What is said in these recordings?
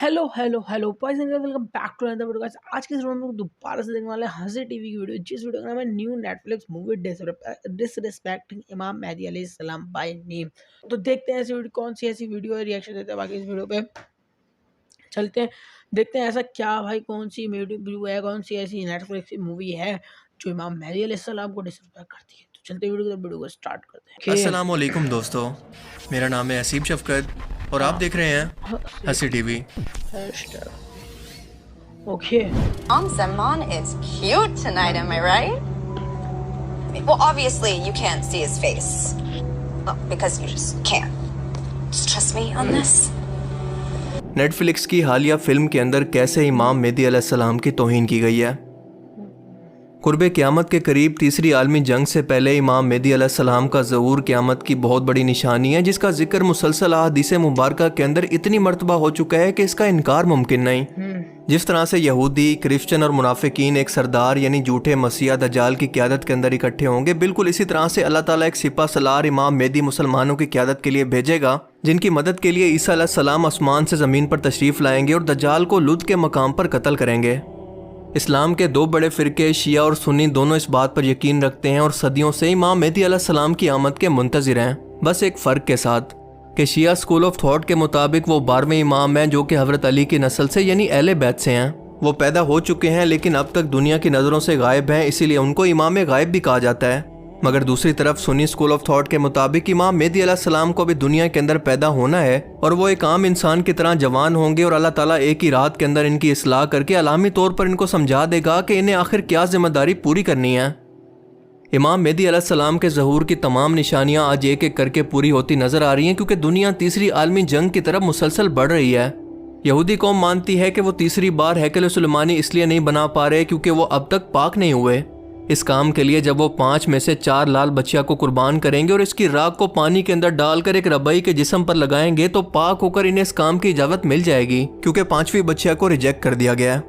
Hello hello hello boys and welcome back to another video guys. आज के इस video में हम दोबारा से देखने वाले हैं हंसी टीवी की वीडियो, जिस वीडियो का नाम है न्यू नेटफ्लिक्स मूवी डिसरिस्पेक्टिंग इमाम मेहदी अलैहिस्सलाम बाय नेम। तो देखते हैं ऐसी वीडियो कौन सी ऐसी वीडियो है, रिएक्शन देते हैं। बाकी इस वीडियो पे चलते हैं, देखते हैं ऐसा क्या भाई, कौन सी वीडियो है, कौन सी ऐसी नेटफ्लिक्स की मूवी है जो इमाम मेहदी अलैहिस्सलाम को डिसरिस्पेक्ट करती है। तो चलते हैं वीडियो को स्टार्ट करते हैं। अस्सलामुअलैकुम दोस्तों, मेरा नाम है असीब शफकत और आप देख रहे हैं हंसी TV. Okay. Zaman is cute tonight, am I right? Well, obviously you can't see his face. Well, because you just can't. Just trust me on this. Netflix की हालिया फिल्म के अंदर कैसे इमाम मेहदी अलैहिस्सलाम की तौहीन की गई है। कुर्बे क़यामत के करीब तीसरी आलमी जंग से पहले इमाम मेहदी अलैहिस्सलाम का ज़हूर क़यामत की बहुत बड़ी निशानी है, जिसका जिक्र मुसलसल अहादीस मुबारका के अंदर इतनी मरतबा हो चुका है कि इसका इनकार मुमकिन नहीं। जिस तरह से यहूदी, क्रिश्चियन और मुनाफिकीन एक सरदार यानी झूठे मसीहा दज्जाल की क़यादत के अंदर इकट्ठे होंगे, बिल्कुल इसी तरह से अल्लाह ताला एक सिपा सलार इमाम मेहदी मुसलमानों की क़यादत के लिए भेजेगा, जिनकी मदद के लिए ईसा अलैहिस्सलाम आसमान से ज़मीन पर तशरीफ़ लाएंगे और दज्जाल को लुद के मकाम पर कत्ल करेंगे। इस्लाम के दो बड़े फ़िरके शिया और सुन्नी दोनों इस बात पर यकीन रखते हैं और सदियों से इमाम मेहदी अलैहिस्सलाम की आमद के मुंतज़िर हैं, बस एक फ़र्क के साथ कि शिया स्कूल ऑफ थॉट के मुताबिक वो 12वें इमाम हैं जो कि हज़रत अली की नस्ल से यानी अहले बैत से हैं। वो पैदा हो चुके हैं लेकिन अब तक दुनिया की नज़रों से गायब हैं, इसीलिए उनको इमाम गायब भी कहा जाता है। मगर दूसरी तरफ सुन्नी स्कूल ऑफ थॉट के मुताबिक इमाम मेहदी अलैहिस्सलाम को भी दुनिया के अंदर पैदा होना है और वो एक आम इंसान की तरह जवान होंगे और अल्लाह ताला एक ही रात के अंदर इनकी इस्लाह करके अलामी तौर पर इनको समझा देगा कि इन्हें आखिर क्या जिम्मेदारी पूरी करनी है। इमाम मेहदी अलैहिस्सलाम के ज़हूर की तमाम निशानियां आज एक एक करके पूरी होती नजर आ रही हैं, क्योंकि दुनिया तीसरी आलमी जंग की तरफ मुसलसल बढ़ रही है। यहूदी कौम मानती है कि वो तीसरी बार हैकल सुलेमानी इसलिए नहीं बना पा रहे क्योंकि वो अब तक पाक नहीं हुए। इस काम के लिए जब वो 5 में से 4 लाल बच्चियों को कुर्बान करेंगे और इसकी राख को पानी के अंदर डालकर एक रबई के जिस्म पर लगाएंगे तो पाक होकर इन्हें इस काम की इजाज़त मिल जाएगी, क्योंकि 5वीं बच्चिया को रिजेक्ट कर दिया गया है।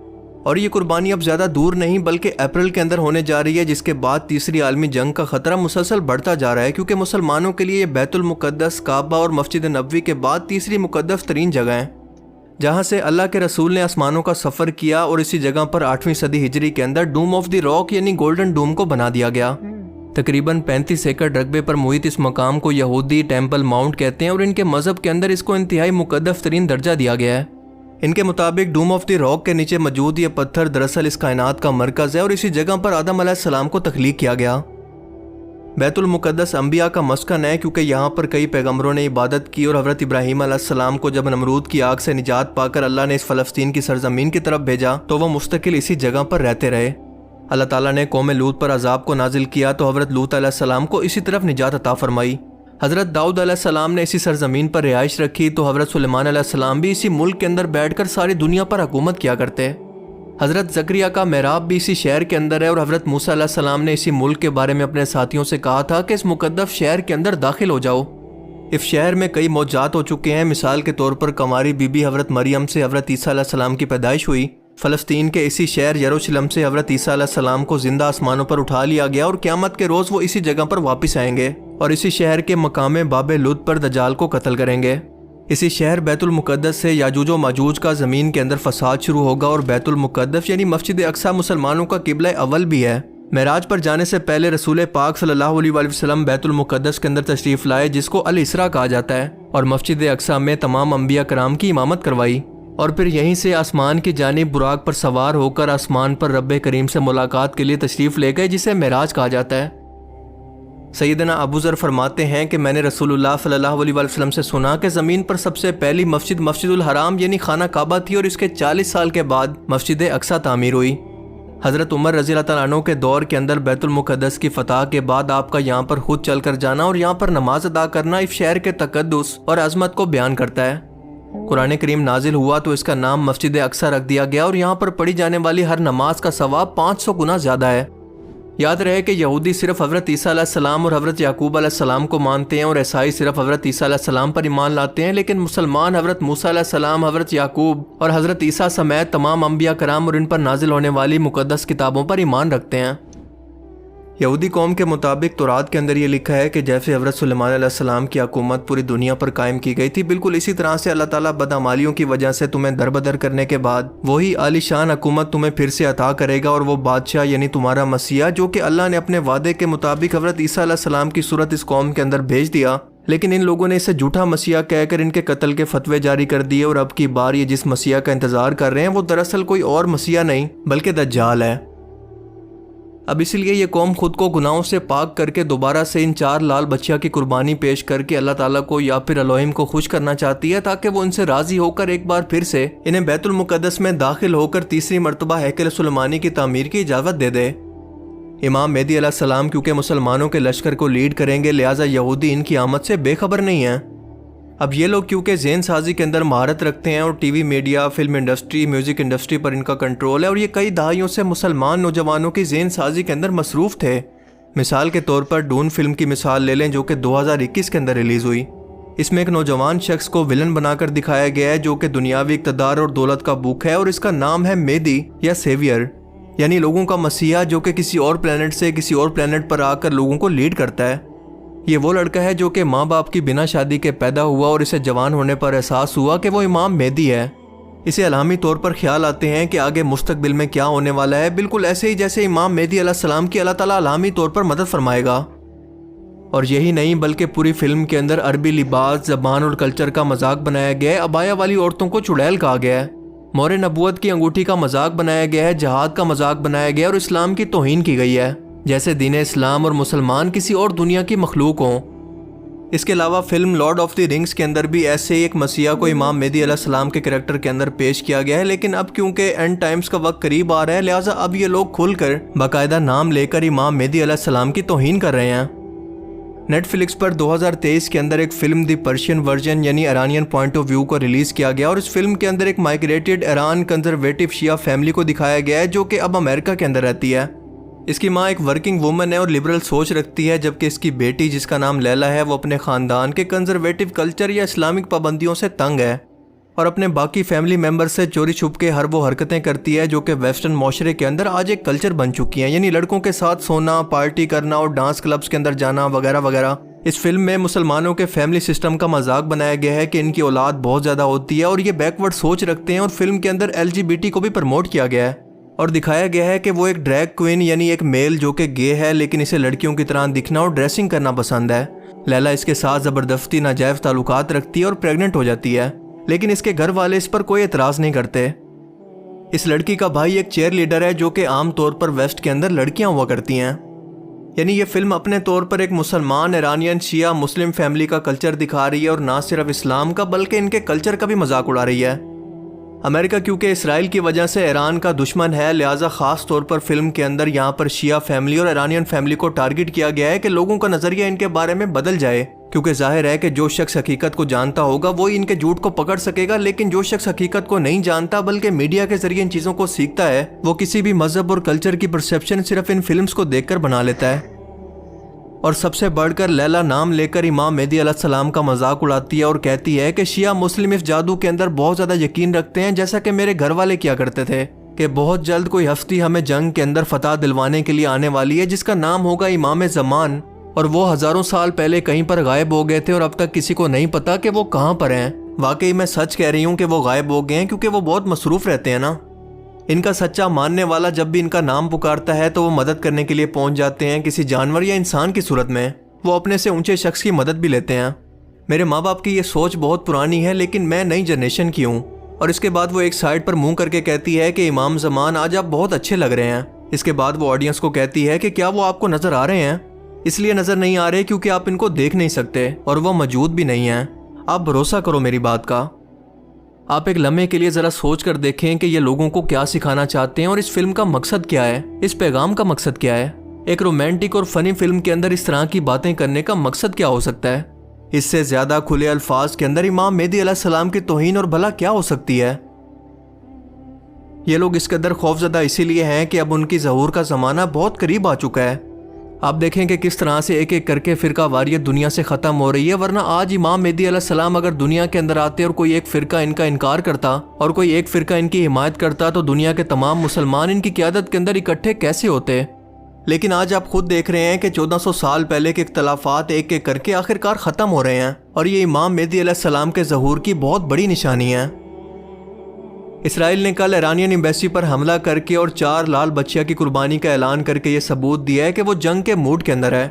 और ये कुर्बानी अब ज़्यादा दूर नहीं बल्कि अप्रैल के अंदर होने जा रही है, जिसके बाद तीसरी आलमी जंग का ख़तरा मुसलसल बढ़ता जा रहा है, क्योंकि मुसलमानों के लिए ये बैतुल मुक़द्दस, काबा और मस्जिद नबवी के बाद तीसरी मुक़द्दस तरीन जगह है, जहाँ से अल्लाह के रसूल ने आसमानों का सफ़र किया और इसी जगह पर 8वीं सदी हिजरी के अंदर डूम ऑफ द रॉक यानी गोल्डन डूम को बना दिया गया। तकरीबन 35 एकड़ रकबे पर मुहित इस मकाम को यहूदी टेम्पल माउंट कहते हैं और इनके मज़हब के अंदर इसको इंतहाई मुक़द्दस तरीन दर्जा दिया गया है। इनके मुताबिक डूम ऑफ द रॉक के नीचे मौजूद ये पत्थर दरअसल इस कायनात का मरकज़ है और इसी जगह पर आदम अलैहिस्सलाम को तख्लीक किया गया। बैतुल मुक़द्दस अंबिया का मस्कन है, क्योंकि यहाँ पर कई पैगम्बरों ने इबादत की और हज़रत इब्राहीम अलैहिस्सलाम को जब नमरूद की आग से निजात पाकर अल्लाह ने इस फ़लस्तीन की सरजमीन की तरफ भेजा तो वह मुस्तकिल इसी जगह पर रहते रहे। अल्लाह ताला ने कौम लूत पर अजाब को नाजिल किया तो हज़रत लूत अलैहिस्सलाम को इसी तरफ निजात अता फरमाई। हज़रत दाऊद अलैहिस्सलाम ने इसी सरजमीन पर रिहाइश रखी तो हज़रत सुलेमान अलैहिस्सलाम भी इसी मुल्क के अंदर बैठकर सारी दुनिया पर हुकूमत किया करते। हज़रत ज़करिया का मेहराब भी इसी शहर के अंदर है और हज़रत मूसा अलैहिस्सलाम ने इसी मुल्क के बारे में अपने साथियों से कहा था कि इस मुक़द्दस शहर के अंदर दाखिल हो जाओ। इस शहर में कई मौजात हो चुके हैं, मिसाल के तौर पर कंवारी बीबी हज़रत मरियम से हज़रत ईसा अलैहिस्सलाम की पैदाइश हुई। फ़लस्तीन के इसी शहर यरूशलेम से हज़रत ईसा अलैहिस्सलाम को जिंदा आसमानों पर उठा लिया गया और क़यामत के रोज़ वो इसी जगह पर वापस आएंगे और इसी शहर के मकाम बाबे लुद पर दज्जाल को कत्ल करेंगे। इसी शहर बैतुल मुक़द्दस से याजूज व माजूज का ज़मीन के अंदर फसाद शुरू होगा और बैतुल मुक़द्दस यानी मस्जिद अक्सा मुसलमानों का किबला अव्वल भी है। मेराज पर जाने से पहले रसूल पाक सल्लल्लाहु अलैहि वसल्लम बैतुल मुक़द्दस के अंदर तशरीफ़ लाए, जिसको अल इसरा कहा जाता है, और मस्जिद अक्सा में तमाम अंबिया कराम की इमामत करवाई और फिर यहीं से आसमान की जानिब बुराक पर सवार होकर आसमान पर रब्बे करीम से मुलाकात के लिए तशरीफ़ ले गए, जिसे मेराज कहा जाता है। सैयदना अबू ज़र फरमाते हैं कि मैंने रसूलुल्लाह सल्लल्लाहु अलैहि वसल्लम से सुना कि ज़मीन पर सबसे पहली मस्जिद मस्जिदुल हराम यानी खाना काबा थी और इसके 40 साल के बाद मस्जिद अक्सा तामीर हुई। हज़रत उमर रज़ी अल्लाह तआला अन्हु के दौर के अंदर बैतुल मुक़द्दस की फ़तह के बाद आपका यहाँ पर खुद चल कर जाना और यहाँ पर नमाज अदा करना इस शहर के तक़द्दुस और अज़मत को बयान करता है। कुरान करीम नाजिल हुआ तो इसका नाम मस्जिद अक्सा रख दिया गया और यहाँ पर पढ़ी जाने वाली हर नमाज का सवाब 500 गुना ज़्यादा है। याद रहे कि यहूदी सिर्फ हज़रत ईसा अलैहिस्सलाम और हज़रत याकूब अलैहिस्सलाम को मानते हैं और ईसाई सिर्फ हज़रत ईसा अलैहिस्सलाम पर ईमान लाते हैं, लेकिन मुसलमान हज़रत मूसा अलैहिस्सलाम, हज़रत याकूब और हज़रत ईसा समेत तमाम अंबिया कराम और इन पर नाजिल होने वाली मुक़द्दस किताबों पर ईमान रखते हैं। यहूदी कौम के मुताबिक तौरात के अंदर ये लिखा है कि जैसे हज़रत सुलेमान अलैहिस्सलाम की हुकूमत पूरी दुनिया पर कायम की गई थी, बिल्कुल इसी तरह से अल्लाह ताला बदअमालियों की वजह से तुम्हें दरबदर करने के बाद वही आलीशान हुकूमत तुम्हें फिर से अता करेगा, और वो बादशाह यानी तुम्हारा मसीहा, जो कि अल्लाह ने अपने वादे के मुताबिक हज़रत ईसा अलैहिस्सलाम की सूरत इस कौम के अंदर भेज दिया। लेकिन इन लोगों ने इसे झूठा मसीहा कहकर इनके कत्ल के फतवे जारी कर दिए, और अब की बार ये जिस मसीहा का इंतजार कर रहे हैं वो दरअसल कोई और मसीहा नहीं बल्कि दज्जाल है। अब इसलिए ये कौम खुद को गुनाहों से पाक करके दोबारा से इन 4 लाल बच्चियों की कुर्बानी पेश करके अल्लाह ताला को या फिर अलोहिम को खुश करना चाहती है, ताकि वो इनसे राजी होकर एक बार फिर से इन्हें बैतुल मुक़द्दस में दाखिल होकर तीसरी मरतबा हैकल सुलेमानी की तामीर की इजाज़त दे दे। इमाम मेहदी अलैहिस्सलाम क्योंकि मुसलमानों के लश्कर को लीड करेंगे, लिहाजा यहूदी इनकी आमद से बेखबर नहीं है। अब ये लोग क्योंकि ज़हन साजी के अंदर महारत रखते हैं और TV media, film industry, music industry पर इनका कंट्रोल है, और ये कई दहाइयों से मुसलमान नौजवानों की ज़हन साजी के अंदर मसरूफ़ थे। मिसाल के तौर पर डून फिल्म की मिसाल ले लें, जो कि 2021 के अंदर रिलीज़ हुई। इसमें एक नौजवान शख्स को विलन बनाकर दिखाया गया है जो कि दुनियावी इक़्तिदार और दौलत का भूख है, और इसका नाम है मेहदी या सेवियर, यानी लोगों का मसीहा, जो कि किसी और प्लेनेट से किसी और प्लेनेट पर आकर लोगों को लीड करता है। ये वो लड़का है जो कि माँ बाप की बिना शादी के पैदा हुआ, और इसे जवान होने पर एहसास हुआ कि वो इमाम मेहदी है। इसे अलामी तौर पर ख्याल आते हैं कि आगे मुस्तकबिल में क्या होने वाला है, बिल्कुल ऐसे ही जैसे इमाम मेहदी अलैहिस्सलाम की अल्लाह ताला अलामी तौर पर मदद फरमाएगा। और यही नहीं बल्कि पूरी फिल्म के अंदर अरबी लिबास, ज़बान और कल्चर का मजाक बनाया गया है, अबाया वाली औरतों को चुड़ैल कहा गया है, मोहर नबूवत की अंगूठी का मजाक बनाया गया है, जहाद का मजाक बनाया गया है, और इस्लाम की तौहीन की गई है, जैसे दीन इस्लाम और मुसलमान किसी और दुनिया की मखलूक हों। इसके अलावा film Lord of the rings के अंदर भी ऐसे ही एक मसीहा को इमाम मेहदी अलैहिस्सलाम के करैक्टर के अंदर पेश किया गया है, लेकिन अब क्योंकि एंड टाइम्स का वक्त करीब आ रहा है, लिहाजा अब ये लोग खुलकर बाकायदा नाम लेकर इमाम मेहदी अलैहिस्सलाम की तौहीन कर रहे हैं। नेटफ्लिक्स पर 2023 के अंदर एक फिल्म दी पर्शियन वर्जन यानी ईरानियन पॉइंट ऑफ व्यू को रिलीज़ किया गया, और इस फिल्म के अंदर एक माइग्रेटेड ईरान कंजर्वेटिव शिया फैमिली को दिखाया गया है जो कि अब अमेरिका के अंदर रहती है। इसकी माँ एक वर्किंग वुमन है और लिबरल सोच रखती है, जबकि इसकी बेटी जिसका नाम लैला है वो अपने ख़ानदान के कंजर्वेटिव कल्चर या इस्लामिक पाबंदियों से तंग है, और अपने बाकी फैमिली मेम्बर से चोरी छुप के हर वो हरकतें करती है जो कि वेस्टर्न माशरे के अंदर आज एक कल्चर बन चुकी हैं, यानी लड़कों के साथ सोना, पार्टी करना और डांस क्लब्स के अंदर जाना वगैरह वगैरह। इस फिल्म में मुसलमानों के फैमिली सिस्टम का मजाक बनाया गया है कि इनकी औलाद बहुत ज़्यादा होती है और ये बैकवर्ड सोच रखते हैं, और फिल्म के अंदर LGBT को भी प्रमोट किया गया है और दिखाया गया है कि वो एक ड्रैग क्वीन यानी एक मेल जो कि गे है, लेकिन इसे लड़कियों की तरह दिखना और ड्रेसिंग करना पसंद है। लैला इसके साथ ज़बरदस्ती नाजायज़ ताल्लुकात रखती है और प्रेग्नेंट हो जाती है, लेकिन इसके घर वाले इस पर कोई एतराज़ नहीं करते। इस लड़की का भाई एक चेयर लीडर है जो कि आम तौर पर वेस्ट के अंदर लड़कियां हुआ करती हैं। यानी ये फिल्म अपने तौर पर एक मुसलमान ईरानियन शिया मुस्लिम फैमिली का कल्चर दिखा रही है, और ना सिर्फ इस्लाम का बल्कि इनके कल्चर का भी मजाक उड़ा रही है। अमेरिका क्योंकि इसराइल की वजह से ईरान का दुश्मन है, लिहाजा ख़ास तौर पर फिल्म के अंदर यहाँ पर शिया फैमिली और ईरानियन फैमिली को टारगेट किया गया है कि लोगों का नज़रिया इनके बारे में बदल जाए, क्योंकि जाहिर है कि जो शख्स हकीकत को जानता होगा वो ही इनके झूठ को पकड़ सकेगा, लेकिन जो शख्स हकीकत को नहीं जानता बल्कि मीडिया के जरिए इन चीज़ों को सीखता है, वो किसी भी मजहब और कल्चर की परसेप्शन सिर्फ इन फिल्म्स को देखकर बना लेता है। और सबसे बढ़कर लैला नाम लेकर इमाम मेहदी अलैहिस्सलाम का मजाक उड़ाती है और कहती है कि शिया मुस्लिम इस जादू के अंदर बहुत ज़्यादा यकीन रखते हैं, जैसा कि मेरे घर वाले किया करते थे, कि बहुत जल्द कोई हस्ती हमें जंग के अंदर फतह दिलवाने के लिए आने वाली है जिसका नाम होगा इमाम ज़मान, और वो हज़ारों साल पहले कहीं पर गायब हो गए थे और अब तक किसी को नहीं पता कि वो कहाँ पर हैं। वाकई मैं सच कह रही हूँ कि वो गायब हो गए हैं, क्योंकि वो बहुत मसरूफ़ रहते हैं ना। इनका सच्चा मानने वाला जब भी इनका नाम पुकारता है तो वो मदद करने के लिए पहुंच जाते हैं किसी जानवर या इंसान की सूरत में। वो अपने से ऊंचे शख्स की मदद भी लेते हैं। मेरे माँ बाप की ये सोच बहुत पुरानी है, लेकिन मैं नई जनरेशन की हूँ। और इसके बाद वो एक साइड पर मुंह करके कहती है कि इमाम ज़मान आज आप बहुत अच्छे लग रहे हैं। इसके बाद वो ऑडियंस को कहती है कि क्या वो आपको नज़र आ रहे हैं? इसलिए नज़र नहीं आ रहे क्योंकि आप इनको देख नहीं सकते और वो मौजूद भी नहीं हैं। आप भरोसा करो मेरी बात का। आप एक लम्हे के लिए ज़रा सोच कर देखें कि ये लोगों को क्या सिखाना चाहते हैं और इस फिल्म का मकसद क्या है, इस पैगाम का मकसद क्या है। एक रोमांटिक और फनी फिल्म के अंदर इस तरह की बातें करने का मकसद क्या हो सकता है? इससे ज़्यादा खुले अल्फाज के अंदर इमाम मेहदी अलैहिस्सलाम की तौहीन और भला क्या हो सकती है? ये लोग इस कदर खौफज़दा इसीलिए हैं कि अब उनकी ज़हूर का ज़माना बहुत करीब आ चुका है। आप देखें कि किस तरह से एक एक करके फ़िरका वारियत दुनिया से ख़त्म हो रही है, वरना आज इमाम मेहदी अलैहिस्सलाम अगर दुनिया के अंदर आते और कोई एक फ़िरका इनका इनकार करता और कोई एक फ़िरका इनकी हिमायत करता तो दुनिया के तमाम मुसलमान इनकी क़यादत के अंदर इकट्ठे कैसे होते? लेकिन आज आप खुद देख रहे हैं कि 1400 साल पहले के इख्तलाफात एक एक करके आखिरकार ख़त्म हो रहे हैं और ये इमाम मेहदी अलैहिस्सलाम के ज़हूर की बहुत बड़ी निशानी है। इसराइल ने कल ईरानियन एम्बेसी पर हमला करके और 4 लाल बच्चियों की कुर्बानी का ऐलान करके ये सबूत दिया है कि वो जंग के मूड के अंदर है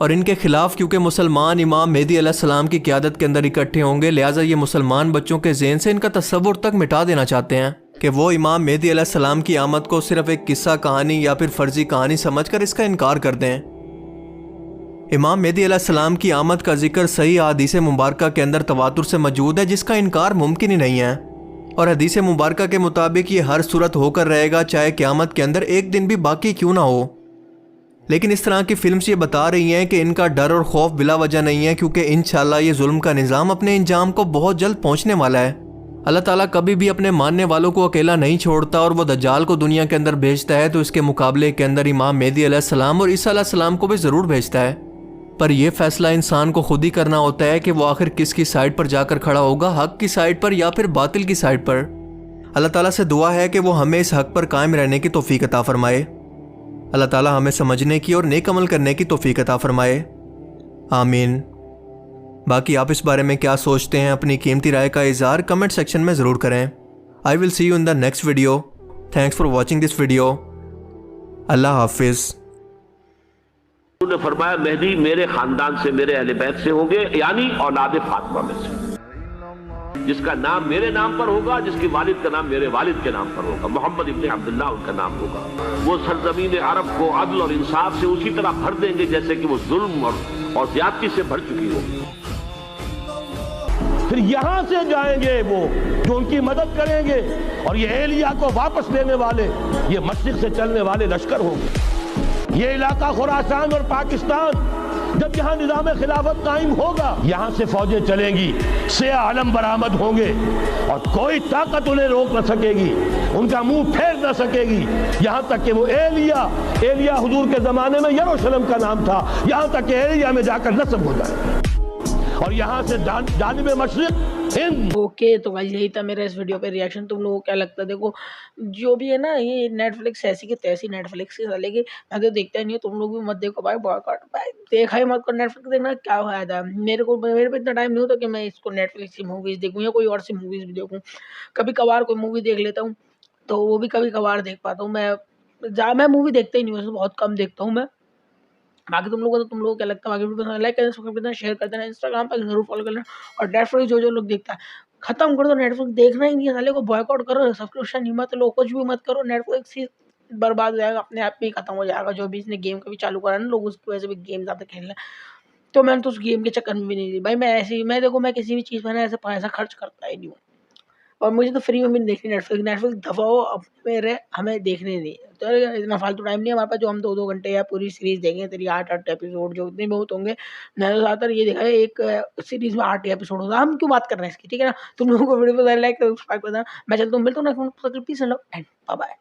और इनके खिलाफ क्योंकि मुसलमान इमाम मेहदी अलैहिस्सलाम की क़यादत के अंदर इकट्ठे होंगे, लिहाजा ये मुसलमान बच्चों के ज़हन से इनका तसव्वुर तक मिटा देना चाहते हैं कि वो इमाम मेहदी अलैहिस्सलाम की आमद को सिर्फ एक किस्सा कहानी या फिर फर्जी कहानी समझकर इसका इनकार कर दें। इमाम मेहदी अलैहिस्सलाम की आमद का जिक्र सही हदीस मुबारका के अंदर तवातुर से मौजूद है, जिसका इनकार मुमकिन ही नहीं है और हदीस मुबारका के मुताबिक ये हर सूरत होकर रहेगा, चाहे क़यामत के अंदर एक दिन भी बाकी क्यों ना हो। लेकिन इस तरह की फिल्म्स ये बता रही हैं कि इनका डर और खौफ बिला वजह नहीं है, क्योंकि इंशाल्लाह ये जुल्म का निज़ाम अपने इंजाम को बहुत जल्द पहुँचने वाला है। अल्लाह ताला कभी भी अपने मानने वालों को अकेला नहीं छोड़ता और वो दज्जाल को दुनिया के अंदर भेजता है तो इसके मुकाबले के अंदर इमाम मेहदी अलैहिस्सलाम और ईसा अलैहिस्सलाम को भी ज़रूर भेजता है। पर यह फैसला इंसान को खुद ही करना होता है कि वो आखिर किसकी साइड पर जाकर खड़ा होगा, हक की साइड पर या फिर बातिल की साइड पर। अल्लाह ताला से दुआ है कि वो हमें इस हक पर कायम रहने की तौफीक अता फरमाए। अल्लाह ताला हमें समझने की और नेक अमल करने की तौफीक अता फरमाए, आमीन। बाकी आप इस बारे में क्या सोचते हैं, अपनी कीमती राय का इज़हार कमेंट सेक्शन में ज़रूर करें। I will see you in the next video. Thanks for watching this video. Allah हाफिज़। उन्होंने फरमाया मेहदी मेरे खानदान से, मेरे अहले बैत से होंगे, यानी औलाद फातिमा में से। जिसका नाम मेरे नाम पर होगा, जिसके वालिद का नाम मेरे वालिद के नाम पर होगा, मोहम्मद इब्न अब्दुल्लाह उनका नाम होगा। वो सरजमीन अरब को अदल और इंसाफ से उसी तरह भर देंगे जैसे कि वो जुल्म और ज्यादती से भर चुकी हो। फिर यहां से जाएंगे वो जो उनकी मदद करेंगे और ये एलिया को वापस लेने वाले, ये मशरिक से चलने वाले लश्कर होंगे। ये इलाका खुरासान और पाकिस्तान जब यहाँ निज़ाम खिलाफत कायम होगा, यहाँ से फौजें चलेंगी, से आलम बरामद होंगे और कोई ताकत उन्हें रोक न सकेगी, उनका मुंह फेर न सकेगी। यहाँ तक कि वो एलिया हुजूर के ज़माने में यरूशलेम का नाम था, यहाँ तक कि एलिया में जाकर नस्ब हो जाए और यहाँ से जानिब मशरिक हिंद। ओके, तो भाई यही था मेरा इस वीडियो पे रिएक्शन। तुम लोगों को क्या लगता है? देखो जो भी है ना, ये नेटफ्लिक्स ऐसी की तैसी नेटफ्लिक्स की साले की, मैं तो देखता ही नहीं हूँ। तुम लोग भी मत देखो भाई, बॉयकॉट भाई, देखा ही मत कर। नेटफ्लिक्स देखना क्या फायदा है? मेरे पे इतना टाइम नहीं होता कि मैं इसको नेटफ्लिक्स की मूवीज़ देखूँ या कोई और सी मूवीज़ भी देखूँ। कभी कभार कोई मूवी देख लेता हूँ, तो वो भी कभी कभार देख पाता हूँ। मैं मूवी देखता ही नहीं हूँ, वैसे बहुत कम देखता हूँ मैं। बाकी तुम लोगों को क्या लगता है? बाकी वीडियो लाइक करना, सब्सक्राइब करना, शेयर कर देना, इंस्टाग्राम पर ज़रूर फॉलो कर लेना। और नेटफ्लिक्स जो लोग देखता है, खत्म कर दो नेटफ्लिक्स, देखना ही नहीं है साले को, बॉयकॉट करो, सब्सक्रिप्शन ही मत लो, कुछ भी मत करो। नेटफ्लिक्स ही बर्बाद हो जाएगा, अपने आप में ही खत्म हो जाएगा। जो भी इसने गेम कभी चालू करा ना, लोग उसकी वजह से भी गेम ज़्यादा खेल रहे हैं, तो मैंने तो उस गेम के चक्कर में भी नहीं ली भाई। मैं किसी भी चीज़ पर ना ऐसे पैसा खर्च करता ही नहीं हूँ। और मुझे तो फ्री में भी नहीं देखनी नेटफ्लिक्स दबाओ अपने मेरे, हमें देखने नहीं। तो इतना फालतू टाइम नहीं है हमारे पास जो हम 2-2 घंटे या पूरी सीरीज़ देखें। तेरी 8-8 एपिसोड जो इतने बहुत होंगे। मैंने तो ज़्यादातर ये देखा है, एक सीरीज़ में 8 एपिसोड होता है। हम क्यों बात कर रहे हैं इसकी, ठीक है ना? तुम लोगों को वीडियो को लाइक सब्सक्राइब कर देना। मैं चलता हूँ, मिलता हूँ next one, peace and love and bye bye.